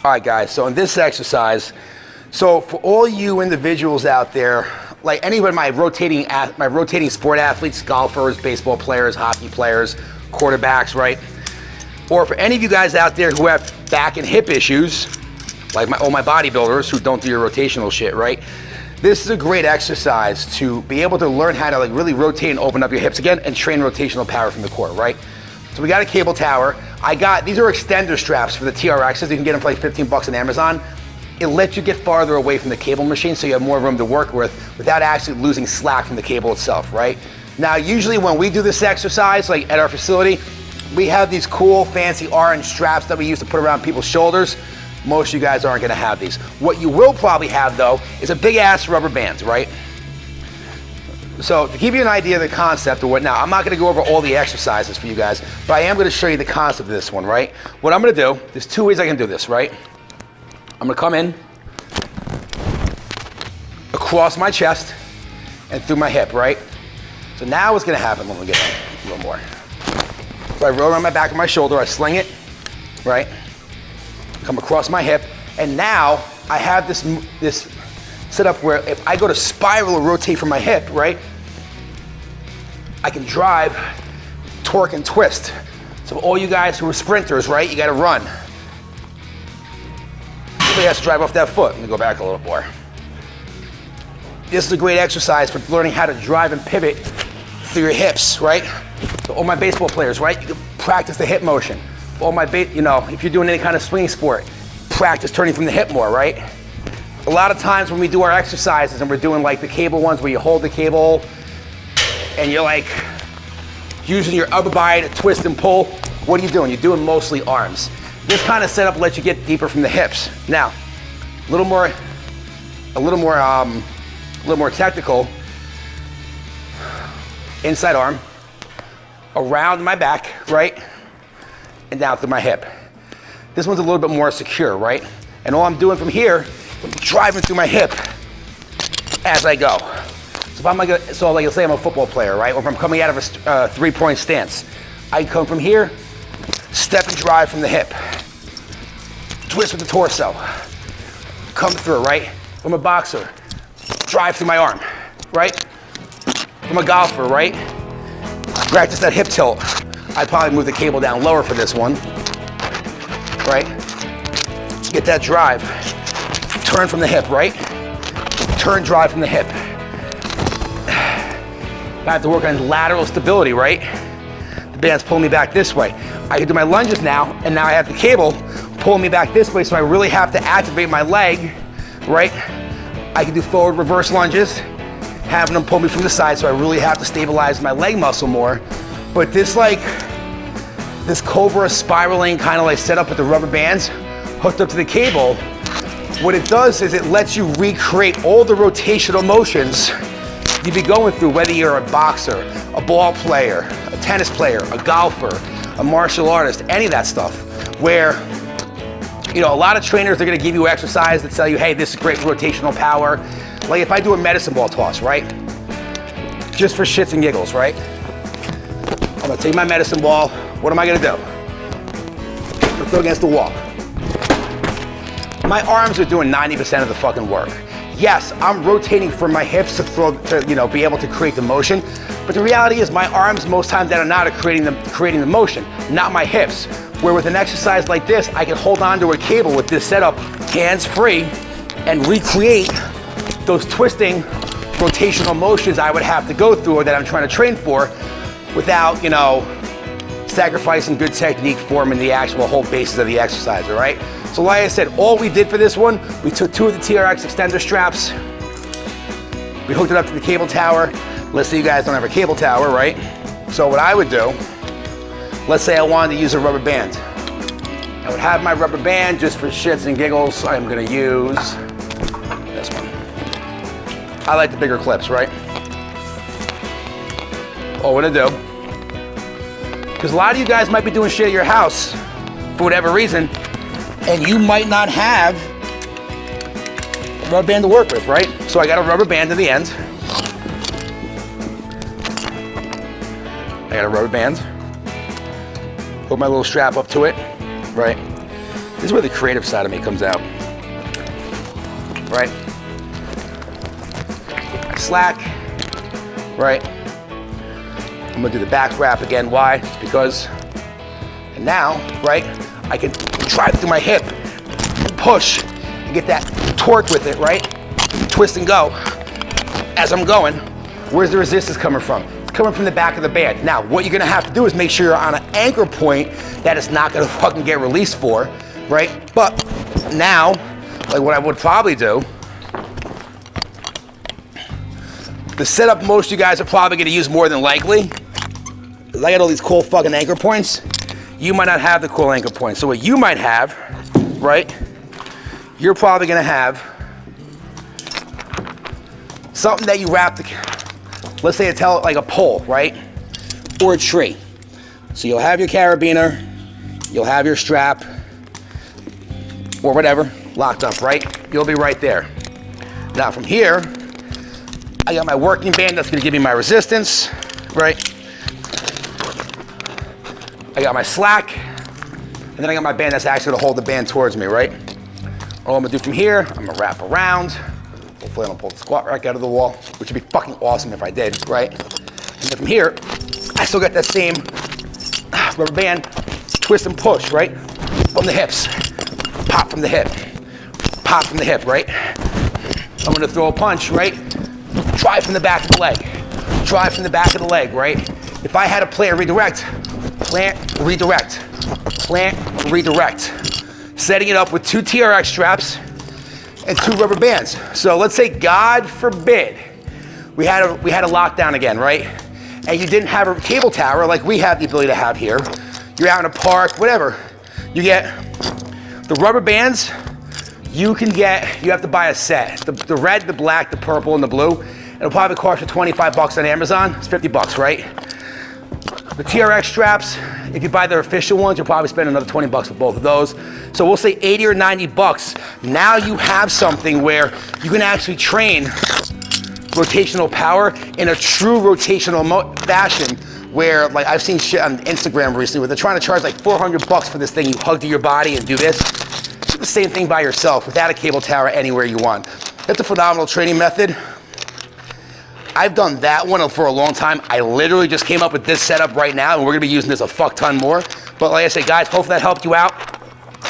All right, guys, so in this exercise, so for all you individuals out there, like anybody, my rotating sport athletes, golfers, baseball players, hockey players, quarterbacks, right? Or for any of you guys out there who have back and hip issues, like all my bodybuilders who don't do your rotational shit, right? This is a great exercise to be able to learn how to like really rotate and open up your hips again and train rotational power from the core, right? So we got a cable tower. These are extender straps for the TRXs. You can get them for like 15 bucks on Amazon. It lets you get farther away from the cable machine so you have more room to work with without actually losing slack from the cable itself, right? Now, usually when we do this exercise, like at our facility, we have these cool, fancy orange straps that we use to put around people's shoulders. Most of you guys aren't gonna have these. What you will probably have though is a big ass rubber band, right? So to give you an idea of the concept of what now, I'm not gonna go over all the exercises for you guys, but I am gonna show you the concept of this one, right? What I'm gonna do, there's two ways I can do this, right? I'm gonna come in across my chest and through my hip, right? So now what's gonna happen when we get a little more? So I roll around my back of my shoulder, I sling it, right? Come across my hip, and now I have this setup where if I go to spiral or rotate from my hip, right? I can drive, torque, and twist. So all you guys who are sprinters, right? You gotta run. Somebody has to drive off that foot. Let me go back a little more. This is a great exercise for learning how to drive and pivot through your hips, right? So all my baseball players, right? You can practice the hip motion. All my, if you're doing any kind of swinging sport, practice turning from the hip more, right? A lot of times when we do our exercises and we're doing like the cable ones where you hold the cable and you're like using your upper body to twist and pull, what are you doing? You're doing mostly arms. This kind of setup lets you get deeper from the hips. Now, a little more technical. Inside arm, around my back, right? And down through my hip. This one's a little bit more secure, right? And all I'm doing from here, I'm driving through my hip as I go. So like let's say I'm a football player, right? Or if I'm coming out of a three-point stance, I come from here, step and drive from the hip. Twist with the torso. Come through, right? From a boxer, drive through my arm, right? From a golfer, right? Practice that hip tilt. I'd probably move the cable down lower for this one, right? Get that drive. Turn from the hip, right? Turn, drive from the hip. I have to work on lateral stability, right? The band's pulling me back this way. I can do my lunges now, and now I have the cable pulling me back this way, so I really have to activate my leg, right? I can do forward reverse lunges, having them pull me from the side, so I really have to stabilize my leg muscle more. But this Cobra spiraling kind of like setup with the rubber bands hooked up to the cable, what it does is it lets you recreate all the rotational motions you'd be going through, whether you're a boxer, a ball player, a tennis player, a golfer, a martial artist, any of that stuff, where a lot of trainers are gonna give you exercise that tell you, hey, this is great for rotational power. Like if I do a medicine ball toss, right? Just for shits and giggles, right? I'm gonna take my medicine ball. What am I gonna do? I'm gonna throw against the wall. My arms are doing 90% of the fucking work. Yes, I'm rotating from my hips to be able to create the motion, but the reality is my arms most times that are not creating the motion, not my hips. Where with an exercise like this, I can hold on to a cable with this setup, hands free, and recreate those twisting rotational motions I would have to go through or that I'm trying to train for without, sacrificing good technique forming the actual whole basis of the exercise, all right? So like I said, all we did for this one, we took two of the TRX extender straps, we hooked it up to the cable tower. Let's say you guys don't have a cable tower, right? So what I would do, let's say I wanted to use a rubber band. I would have my rubber band just for shits and giggles. I'm gonna use this one. I like the bigger clips, right? All we're gonna do, because a lot of you guys might be doing shit at your house for whatever reason, and you might not have a rubber band to work with, right? So I got a rubber band in the end. I got a rubber band. Put my little strap up to it, right? This is where the creative side of me comes out, right? Slack, right? I'm gonna do the back wrap again. Why? It's because, and now, right, I can drive through my hip, push, and get that torque with it, right? Twist and go. As I'm going, where's the resistance coming from? It's coming from the back of the band. Now, what you're gonna have to do is make sure you're on an anchor point that it's not gonna fucking get released for, right? But now, like what I would probably do, the setup most of you guys are probably gonna use more than likely, is I got all these cool fucking anchor points. You might not have the cool anchor points. So what you might have, right, you're probably gonna have something that you wrap let's say like a pole, right? Or a tree. So you'll have your carabiner, you'll have your strap, or whatever, locked up, right? You'll be right there. Now from here, I got my working band that's gonna give me my resistance, right? I got my slack, and then I got my band that's actually gonna hold the band towards me, right? All I'm gonna do from here, I'm gonna wrap around. Hopefully I don't pull the squat rack out of the wall, which would be fucking awesome if I did, right? And then from here, I still got that same rubber band, twist and push, right? From the hips, pop from the hip, pop from the hip, right? I'm gonna throw a punch, right? Drive from the back of the leg, drive from the back of the leg, right? If I had a plant redirect, plant, redirect, plant, redirect. Setting it up with 2 TRX straps and 2 rubber bands. So let's say, God forbid, we had a lockdown again, right? And you didn't have a cable tower like we have the ability to have here. You're out in a park, whatever. You get the rubber bands, you have to buy a set. The red, the black, the purple, and the blue. It'll probably cost you 25 bucks on Amazon. It's 50 bucks, right? The TRX straps, if you buy their official ones, you'll probably spend another 20 bucks for both of those. So we'll say 80 or 90 bucks. Now you have something where you can actually train rotational power in a true rotational fashion, where, like, I've seen shit on Instagram recently where they're trying to charge like 400 bucks for this thing. You hug to your body and do this. Do the same thing by yourself without a cable tower anywhere you want. That's a phenomenal training method. I've done that one for a long time. I literally just came up with this setup right now, and we're gonna be using this a fuck ton more. But like I said, guys, hopefully that helped you out.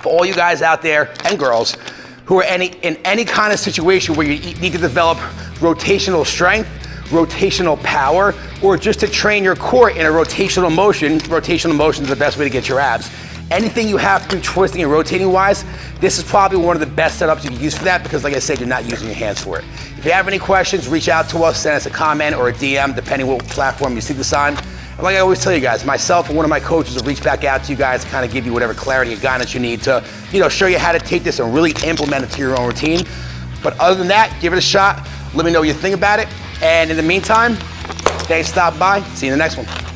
For all you guys out there, and girls, who are in any kind of situation where you need to develop rotational strength, rotational power, or just to train your core in a rotational motion is the best way to get your abs. Anything you have to do twisting and rotating wise, this is probably one of the best setups you can use for that, because like I said, you're not using your hands for it. If you have any questions, reach out to us, send us a comment or a DM, depending what platform you see this on. And like I always tell you guys, myself and one of my coaches will reach back out to you guys to kind of give you whatever clarity and guidance you need to, show you how to take this and really implement it to your own routine. But other than that, give it a shot. Let me know what you think about it. And in the meantime, thanks for stopping by. See you in the next one.